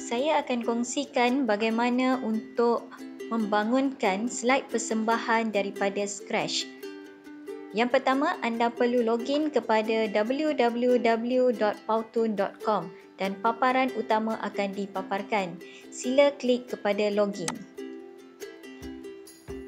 Saya akan kongsikan bagaimana untuk membangunkan slide persembahan daripada scratch. Yang pertama, anda perlu login kepada www.powtoon.com dan paparan utama akan dipaparkan. Sila klik kepada login.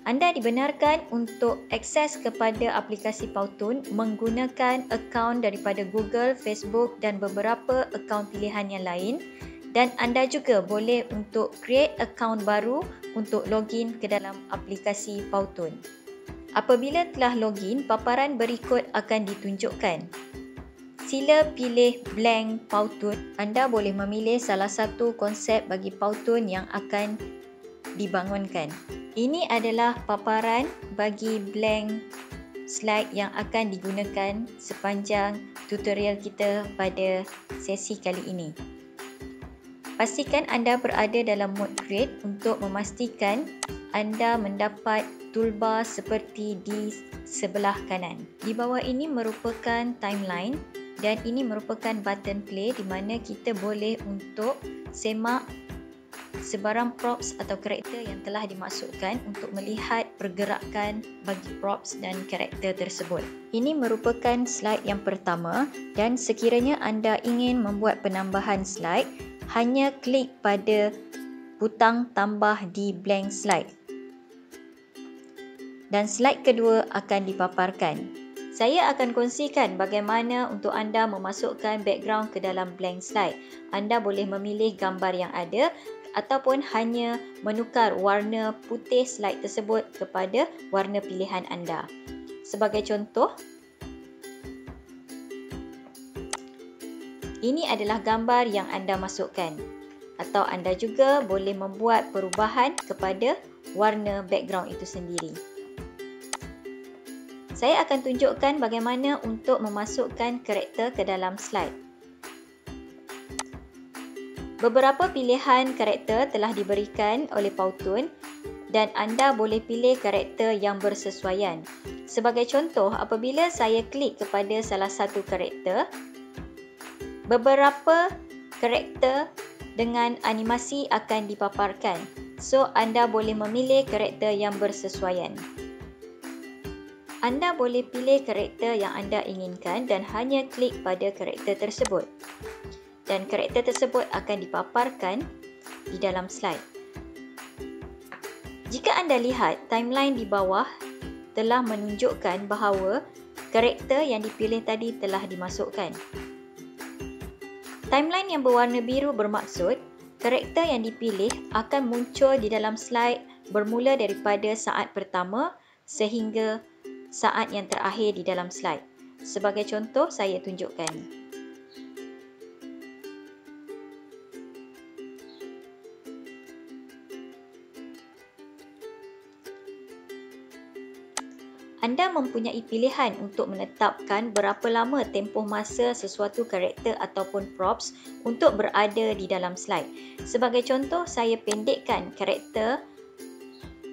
Anda dibenarkan untuk akses kepada aplikasi Powtoon menggunakan akaun daripada Google, Facebook dan beberapa akaun pilihan yang lain. Dan anda juga boleh untuk create akaun baru untuk login ke dalam aplikasi Powtoon. Apabila telah login, paparan berikut akan ditunjukkan. Sila pilih blank Powtoon. Anda boleh memilih salah satu konsep bagi Powtoon yang akan dibangunkan. Ini adalah paparan bagi blank slide yang akan digunakan sepanjang tutorial kita pada sesi kali ini. Pastikan anda berada dalam mode create untuk memastikan anda mendapat toolbar seperti di sebelah kanan. Di bawah ini merupakan timeline dan ini merupakan button play di mana kita boleh untuk semak sebarang props atau karakter yang telah dimasukkan untuk melihat pergerakan bagi props dan karakter tersebut. Ini merupakan slide yang pertama dan sekiranya anda ingin membuat penambahan slide, hanya klik pada butang tambah di blank slide. Dan slide kedua akan dipaparkan. Saya akan kongsikan bagaimana untuk anda memasukkan background ke dalam blank slide. Anda boleh memilih gambar yang ada ataupun hanya menukar warna putih slide tersebut kepada warna pilihan anda. Sebagai contoh, ini adalah gambar yang anda masukkan. Atau anda juga boleh membuat perubahan kepada warna background itu sendiri. Saya akan tunjukkan bagaimana untuk memasukkan karakter ke dalam slide. Beberapa pilihan karakter telah diberikan oleh Powtoon dan anda boleh pilih karakter yang bersesuaian. Sebagai contoh, apabila saya klik kepada salah satu karakter, beberapa karakter dengan animasi akan dipaparkan. So, anda boleh memilih karakter yang bersesuaian. Anda boleh pilih karakter yang anda inginkan dan hanya klik pada karakter tersebut. Dan karakter tersebut akan dipaparkan di dalam slide. Jika anda lihat, timeline di bawah telah menunjukkan bahawa karakter yang dipilih tadi telah dimasukkan. Timeline yang berwarna biru bermaksud karakter yang dipilih akan muncul di dalam slide bermula daripada saat pertama sehingga saat yang terakhir di dalam slide. Sebagai contoh, saya tunjukkan. Anda mempunyai pilihan untuk menetapkan berapa lama tempoh masa sesuatu karakter ataupun props untuk berada di dalam slide. Sebagai contoh, saya pendekkan karakter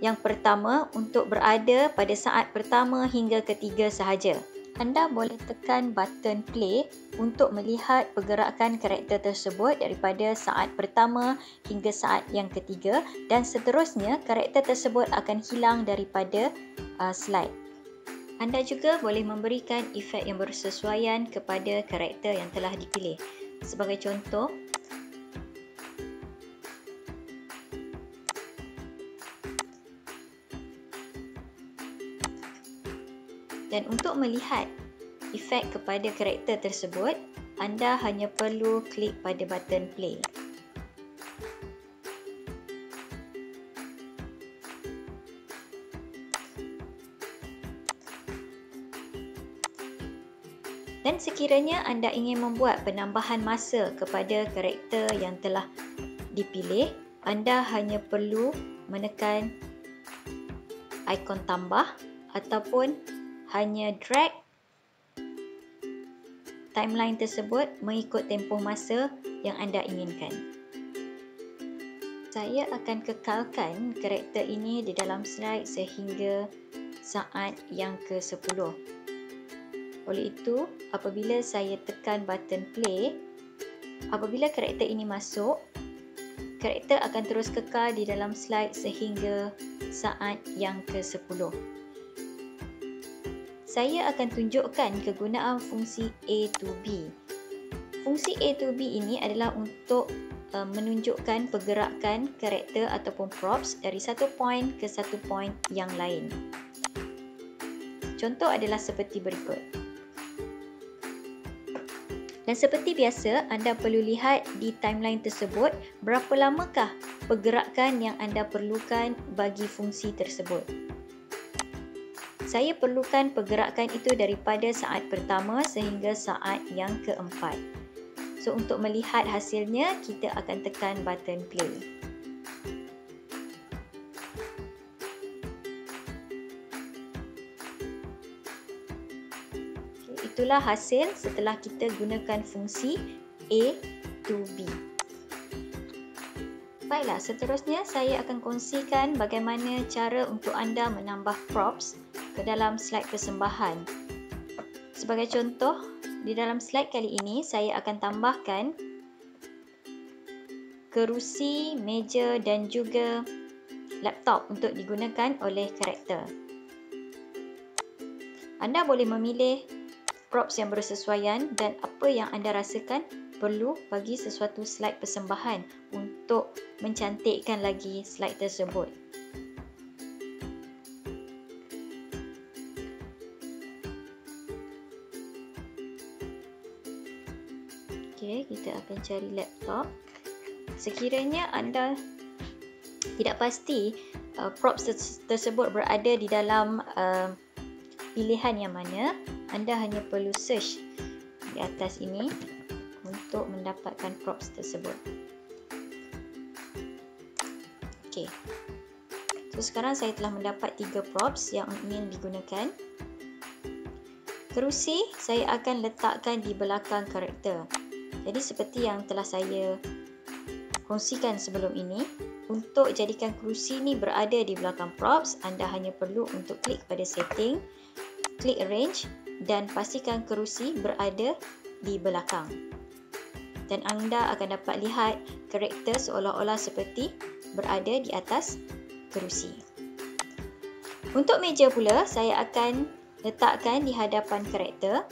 yang pertama untuk berada pada saat pertama hingga ketiga sahaja. Anda boleh tekan button play untuk melihat pergerakan karakter tersebut daripada saat pertama hingga saat yang ketiga dan seterusnya karakter tersebut akan hilang daripada slide. Anda juga boleh memberikan efek yang bersesuaian kepada karakter yang telah dipilih. Sebagai contoh, dan untuk melihat efek kepada karakter tersebut, anda hanya perlu klik pada button play. Dan sekiranya anda ingin membuat penambahan masa kepada karakter yang telah dipilih, anda hanya perlu menekan ikon tambah ataupun hanya drag timeline tersebut mengikut tempoh masa yang anda inginkan. Saya akan kekalkan karakter ini di dalam slide sehingga saat yang ke-10. Oleh itu, apabila saya tekan button play, apabila karakter ini masuk, karakter akan terus kekal di dalam slide sehingga saat yang ke-10. Saya akan tunjukkan kegunaan fungsi A to B. Fungsi A to B ini adalah untuk menunjukkan pergerakan karakter ataupun props dari satu point ke satu point yang lain. Contoh adalah seperti berikut. Dan seperti biasa, anda perlu lihat di timeline tersebut berapa lamakah pergerakan yang anda perlukan bagi fungsi tersebut. Saya perlukan pergerakan itu daripada saat pertama sehingga saat yang keempat. So, untuk melihat hasilnya, kita akan tekan button play. Itulah hasil setelah kita gunakan fungsi A to B. Baiklah, seterusnya saya akan kongsikan bagaimana cara untuk anda menambah props ke dalam slide persembahan. Sebagai contoh, di dalam slide kali ini saya akan tambahkan kerusi, meja dan juga laptop untuk digunakan oleh karakter. Anda boleh memilih props yang bersesuaian dan apa yang anda rasakan perlu bagi sesuatu slide persembahan untuk mencantikkan lagi slide tersebut. Okey, kita akan cari laptop. Sekiranya anda tidak pasti props tersebut berada di dalam pilihan yang mana, anda hanya perlu search di atas ini untuk mendapatkan props tersebut. Okey. So sekarang saya telah mendapat 3 props yang ingin digunakan. Kerusi saya akan letakkan di belakang karakter. Jadi seperti yang telah saya kongsikan sebelum ini, untuk jadikan kerusi ni berada di belakang props, anda hanya perlu untuk klik pada setting, klik arrange dan pastikan kerusi berada di belakang. Dan anda akan dapat lihat karakter seolah-olah seperti berada di atas kerusi. Untuk meja pula, saya akan letakkan di hadapan karakter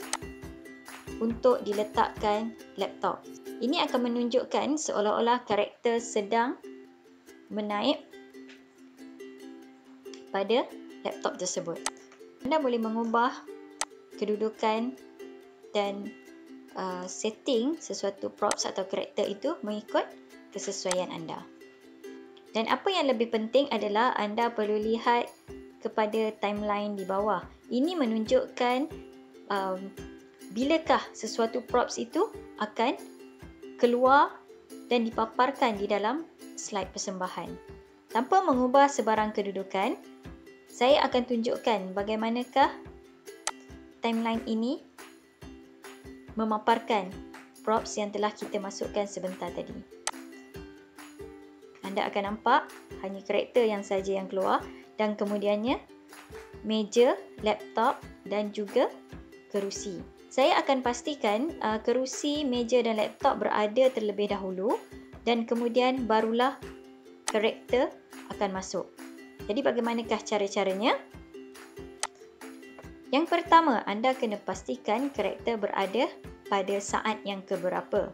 untuk diletakkan laptop. Ini akan menunjukkan seolah-olah karakter sedang menaip pada laptop tersebut. Anda boleh mengubah kedudukan dan setting sesuatu props atau karakter itu mengikut kesesuaian anda. Dan apa yang lebih penting adalah anda perlu lihat kepada timeline di bawah. Ini menunjukkan bilakah sesuatu props itu akan keluar dan dipaparkan di dalam slide persembahan. Tanpa mengubah sebarang kedudukan, saya akan tunjukkan bagaimanakah timeline ini memaparkan props yang telah kita masukkan sebentar tadi. Anda akan nampak hanya karakter yang saja yang keluar dan kemudiannya meja, laptop dan juga kerusi. Saya akan pastikan kerusi, meja dan laptop berada terlebih dahulu dan kemudian barulah karakter akan masuk. Jadi bagaimanakah cara-caranya? Yang pertama, anda kena pastikan karakter berada pada saat yang keberapa.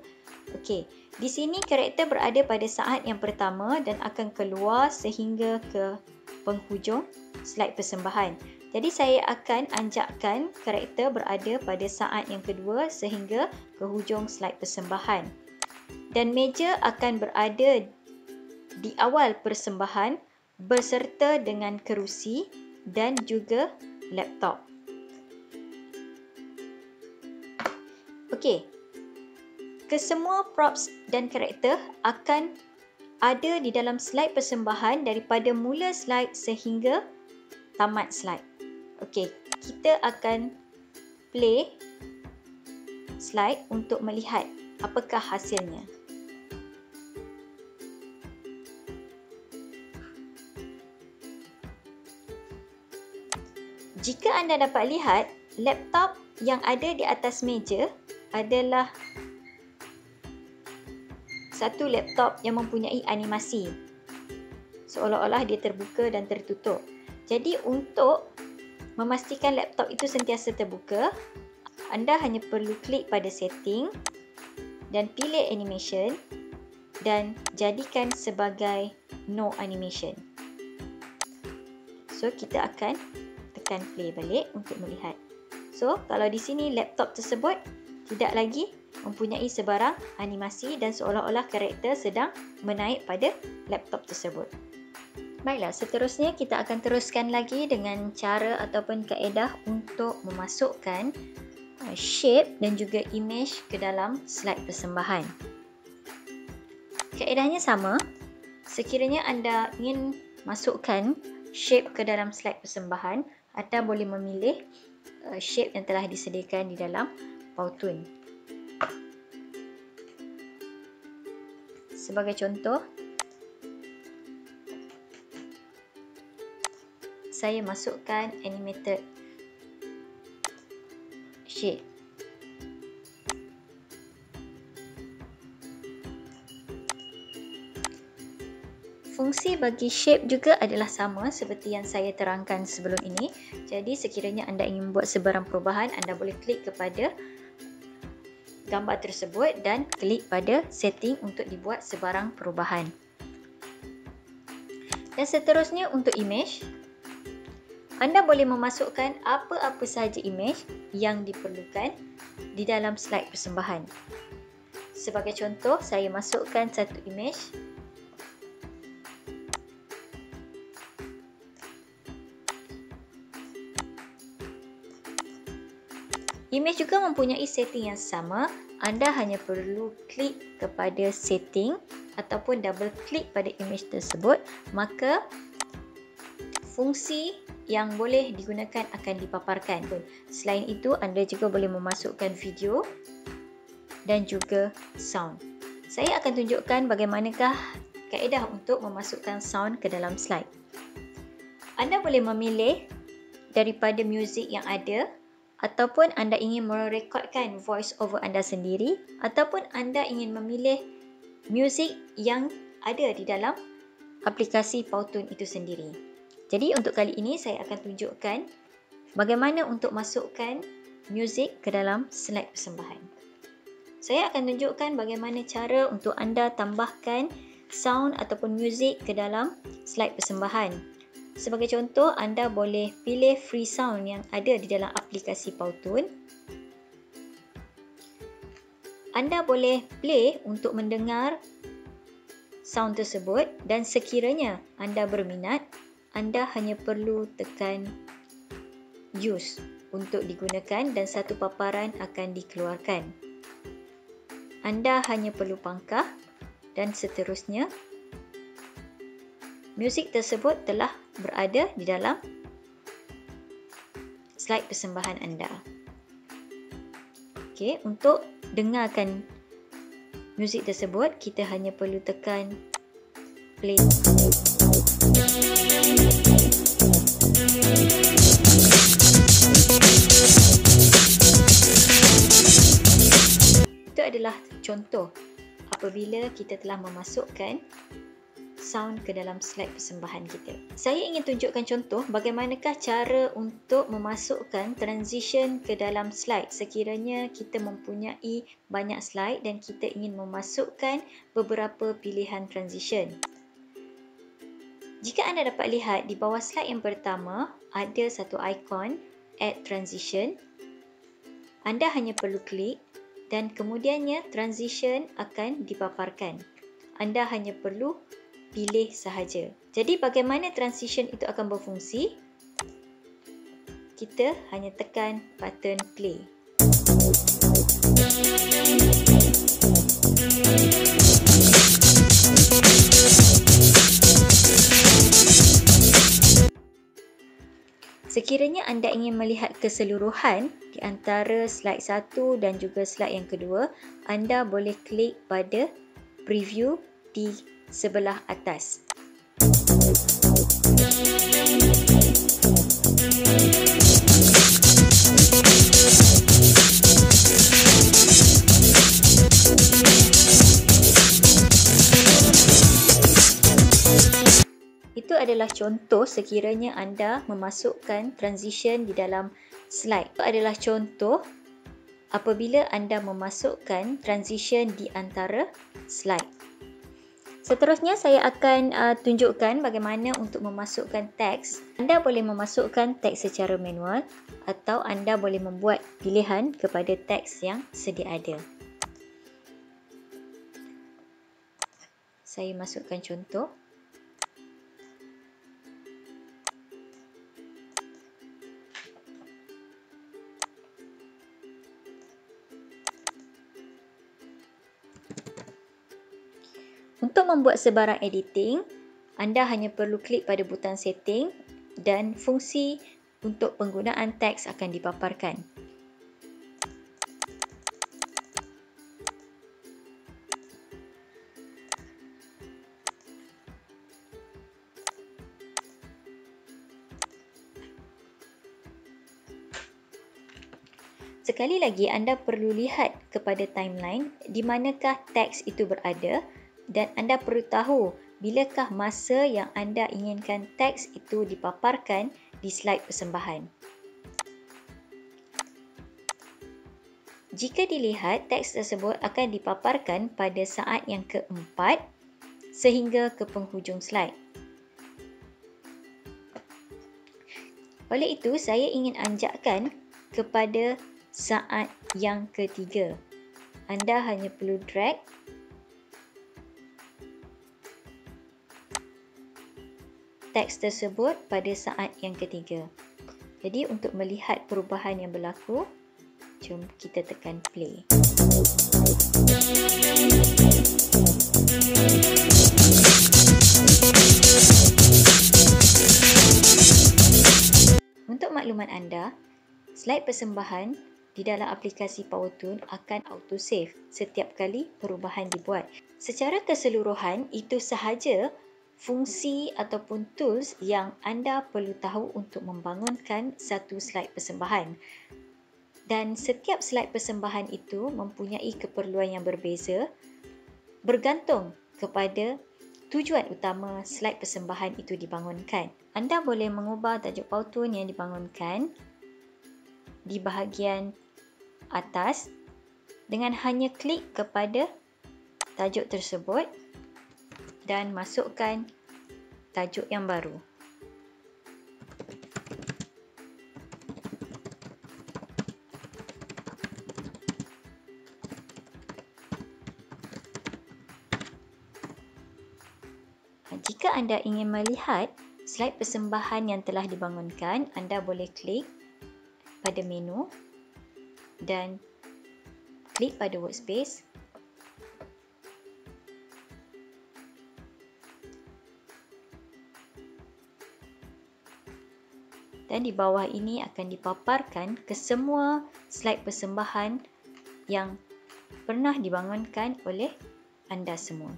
Okey, di sini karakter berada pada saat yang pertama dan akan keluar sehingga ke penghujung slide persembahan. Jadi saya akan anjakkan karakter berada pada saat yang kedua sehingga ke hujung slide persembahan. Dan meja akan berada di awal persembahan berserta dengan kerusi dan juga laptop. Okey, kesemua props dan karakter akan ada di dalam slide persembahan daripada mula slide sehingga tamat slide. Okey, kita akan play slide untuk melihat apakah hasilnya. Jika anda dapat lihat, laptop yang ada di atas meja adalah satu laptop yang mempunyai animasi. Seolah-olah dia terbuka dan tertutup. Jadi untuk memastikan laptop itu sentiasa terbuka, anda hanya perlu klik pada setting dan pilih animation dan jadikan sebagai no animation. So kita akan tekan play balik untuk melihat. So kalau di sini laptop tersebut tidak lagi mempunyai sebarang animasi dan seolah-olah karakter sedang menaik pada laptop tersebut. Baiklah, seterusnya kita akan teruskan lagi dengan cara ataupun kaedah untuk memasukkan shape dan juga image ke dalam slide persembahan. Kaedahnya sama. Sekiranya anda ingin masukkan shape ke dalam slide persembahan, anda boleh memilih shape yang telah disediakan di dalam Powtoon. Sebagai contoh, saya masukkan animated shape. Fungsi bagi shape juga adalah sama seperti yang saya terangkan sebelum ini. Jadi sekiranya anda ingin membuat sebarang perubahan, anda boleh klik kepada gambar tersebut dan klik pada setting untuk dibuat sebarang perubahan. Dan seterusnya untuk image, anda boleh memasukkan apa-apa sahaja image yang diperlukan di dalam slide persembahan. Sebagai contoh, saya masukkan satu image. Image juga mempunyai setting yang sama. Anda hanya perlu klik kepada setting ataupun double klik pada image tersebut, maka fungsi yang boleh digunakan akan dipaparkan. Selain itu, anda juga boleh memasukkan video dan juga sound. Saya akan tunjukkan bagaimanakah kaedah untuk memasukkan sound ke dalam slide. Anda boleh memilih daripada muzik yang ada, ataupun anda ingin merekodkan voice over anda sendiri, ataupun anda ingin memilih muzik yang ada di dalam aplikasi Powtoon itu sendiri. Jadi untuk kali ini saya akan tunjukkan bagaimana untuk masukkan muzik ke dalam slide persembahan. Saya akan tunjukkan bagaimana cara untuk anda tambahkan sound ataupun muzik ke dalam slide persembahan. Sebagai contoh, anda boleh pilih free sound yang ada di dalam aplikasi Powtoon. Anda boleh play untuk mendengar sound tersebut dan sekiranya anda berminat, anda hanya perlu tekan use untuk digunakan dan satu paparan akan dikeluarkan. Anda hanya perlu pangkah dan seterusnya. Muzik tersebut telah berada di dalam slide persembahan anda. Okey, untuk dengarkan muzik tersebut, kita hanya perlu tekan play. Itu adalah contoh apabila kita telah memasukkan sound ke dalam slide persembahan kita. Saya ingin tunjukkan contoh bagaimanakah cara untuk memasukkan transition ke dalam slide sekiranya kita mempunyai banyak slide dan kita ingin memasukkan beberapa pilihan transition. Jika anda dapat lihat di bawah slide yang pertama, ada satu ikon Add Transition. Anda hanya perlu klik dan kemudiannya transition akan dipaparkan. Anda hanya perlu pilih sahaja. Jadi bagaimana transition itu akan berfungsi? Kita hanya tekan button play. Sekiranya anda ingin melihat keseluruhan di antara slide 1 dan juga slide yang kedua, anda boleh klik pada preview di sebelah atas. Itu adalah contoh sekiranya anda memasukkan transition di dalam slide. Itu adalah contoh apabila anda memasukkan transition di antara slide. Seterusnya saya akan tunjukkan bagaimana untuk memasukkan teks. Anda boleh memasukkan teks secara manual atau anda boleh membuat pilihan kepada teks yang sedia ada. Saya masukkan contoh. Untuk membuat sebarang editing, anda hanya perlu klik pada butang setting dan fungsi untuk penggunaan teks akan dipaparkan. Sekali lagi, anda perlu lihat kepada timeline di manakah teks itu berada dan anda perlu tahu bilakah masa yang anda inginkan teks itu dipaparkan di slide persembahan. Jika dilihat, teks tersebut akan dipaparkan pada saat yang keempat sehingga ke penghujung slide. Oleh itu, saya ingin anjakkan kepada saat yang ketiga. Anda hanya perlu drag teks tersebut pada saat yang ketiga. Jadi untuk melihat perubahan yang berlaku, jom kita tekan play. Untuk makluman anda, slide persembahan di dalam aplikasi PowerToon akan autosave setiap kali perubahan dibuat. Secara keseluruhan, itu sahaja fungsi ataupun tools yang anda perlu tahu untuk membangunkan satu slide persembahan. Dan setiap slide persembahan itu mempunyai keperluan yang berbeza bergantung kepada tujuan utama slide persembahan itu dibangunkan. Anda boleh mengubah tajuk PowerToon yang dibangunkan di bahagian atas dengan hanya klik kepada tajuk tersebut dan masukkan tajuk yang baru. Jika anda ingin melihat slide persembahan yang telah dibangunkan, anda boleh klik pada menu dan klik pada workspace. Dan di bawah ini akan dipaparkan ke semua slide persembahan yang pernah dibangunkan oleh anda semua.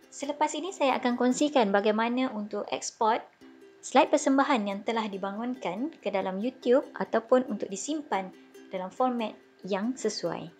Selepas ini saya akan kongsikan bagaimana untuk ekspor slide persembahan yang telah dibangunkan ke dalam YouTube ataupun untuk disimpan dalam format yang sesuai.